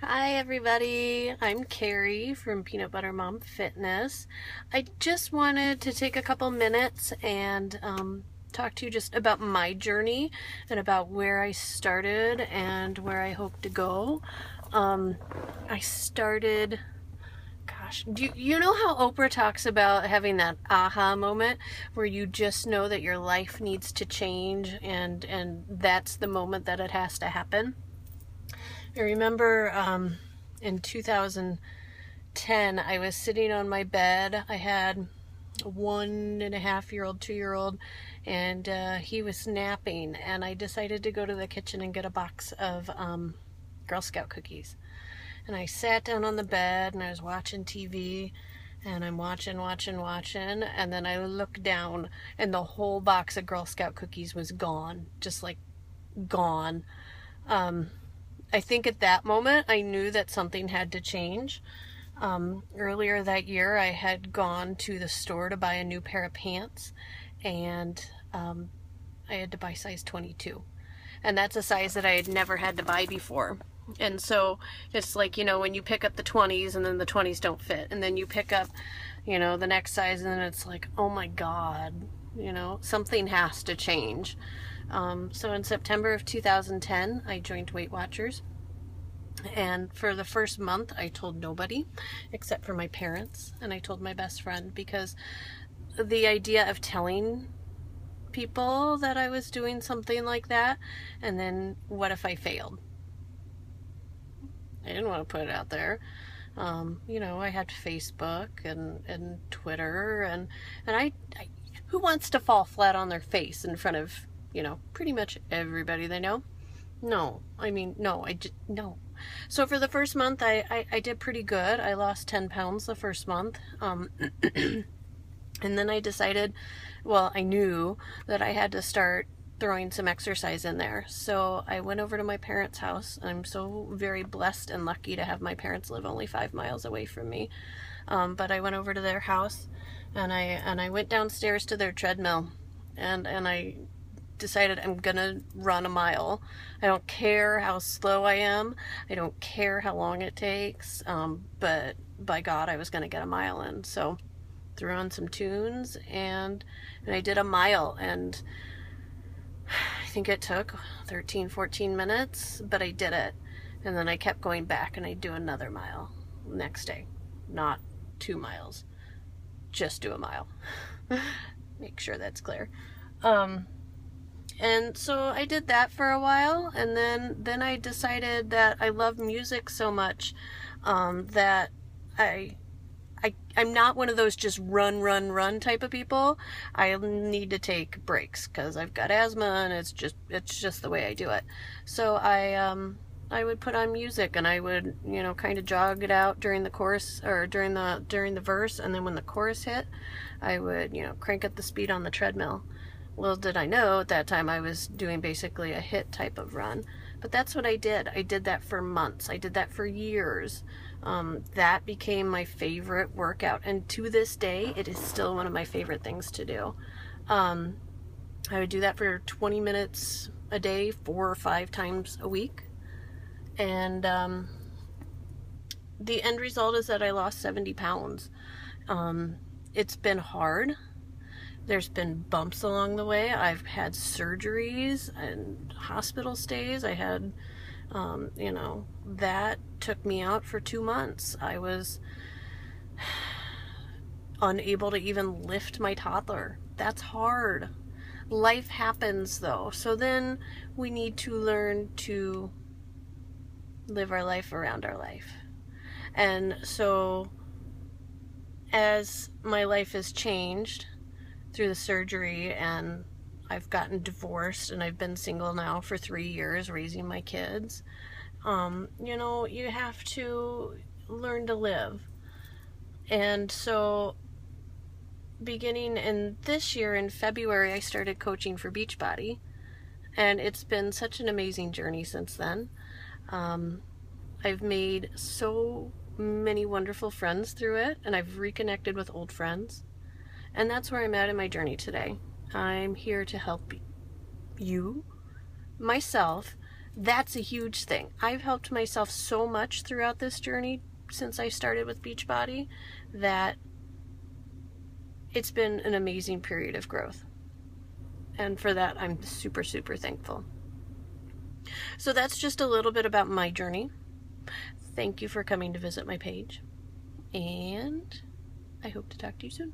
Hi everybody, I'm Kerri from Peanut Butter Mom Fitness. I just wanted to take a couple minutes and talk to you just about my journey and about where I started and where I hope to go. I started, do you know how Oprah talks about having that aha moment where you just know that your life needs to change and that's the moment that it has to happen? I remember in 2010, I was sitting on my bed. I had a 1.5-year-old, 2-year-old, and he was napping. And I decided to go to the kitchen and get a box of Girl Scout cookies. And I sat down on the bed and I was watching TV. And I'm watching. And then I looked down and the whole box of Girl Scout cookies was gone. Just like gone. I think at that moment I knew that something had to change. Earlier that year I had gone to the store to buy a new pair of pants, and I had to buy size 22. And that's a size that I had never had to buy before. And so it's like, when you pick up the 20s and then the 20s don't fit. And then you pick up, the next size and then it's like, oh my God, something has to change. So in September of 2010, I joined Weight Watchers. And for the first month, I told nobody except for my parents, and I told my best friend, because the idea of telling people that I was doing something like that, and then what if I failed? I didn't want to put it out there. I had Facebook and Twitter, and I who wants to fall flat on their face in front of pretty much everybody they know? No, no. So for the first month, I did pretty good. I lost 10 pounds the first month. And then I decided, I knew that I had to start throwing some exercise in there. So I went over to my parents' house. I'm so very blessed and lucky to have my parents live only 5 miles away from me. But I went over to their house and I went downstairs to their treadmill and I decided I'm gonna run a mile. I don't care how slow I am. I don't care how long it takes. But by God, I was gonna get a mile in. So threw on some tunes and I did a mile, and I think it took 13, 14 minutes, but I did it. And then I kept going back and I'd do another mile next day. Not 2 miles. Just do a mile. Make sure that's clear. And so I did that for a while, and then I decided that I love music so much that I'm not one of those just run type of people. I need to take breaks because I've got asthma, and it's just the way I do it. So I would put on music and I would kind of jog it out during the chorus or during the verse, and then when the chorus hit, I would crank up the speed on the treadmill. Little did I know at that time I was doing basically a HIIT type of run. But that's what I did. I did that for months. I did that for years. That became my favorite workout. And to this day, it is still one of my favorite things to do. I would do that for 20 minutes a day, 4 or 5 times a week. And the end result is that I lost 70 pounds. It's been hard. There's been bumps along the way. I've had surgeries and hospital stays. I had, that took me out for 2 months. I was unable to even lift my toddler. That's hard. Life happens though. So then we need to learn to live our life around our life. And so as my life has changed through the surgery, and I've gotten divorced, and I've been single now for 3 years raising my kids, you have to learn to live. And so beginning in this year in February, I started coaching for Beachbody, and it's been such an amazing journey since then. I've made so many wonderful friends through it, and I've reconnected with old friends. And that's where I'm at in my journey today. I'm here to help you, myself, that's a huge thing. I've helped myself so much throughout this journey since I started with Beachbody that it's been an amazing period of growth. And for that, I'm super, super thankful. So that's just a little bit about my journey. Thank you for coming to visit my page, and I hope to talk to you soon.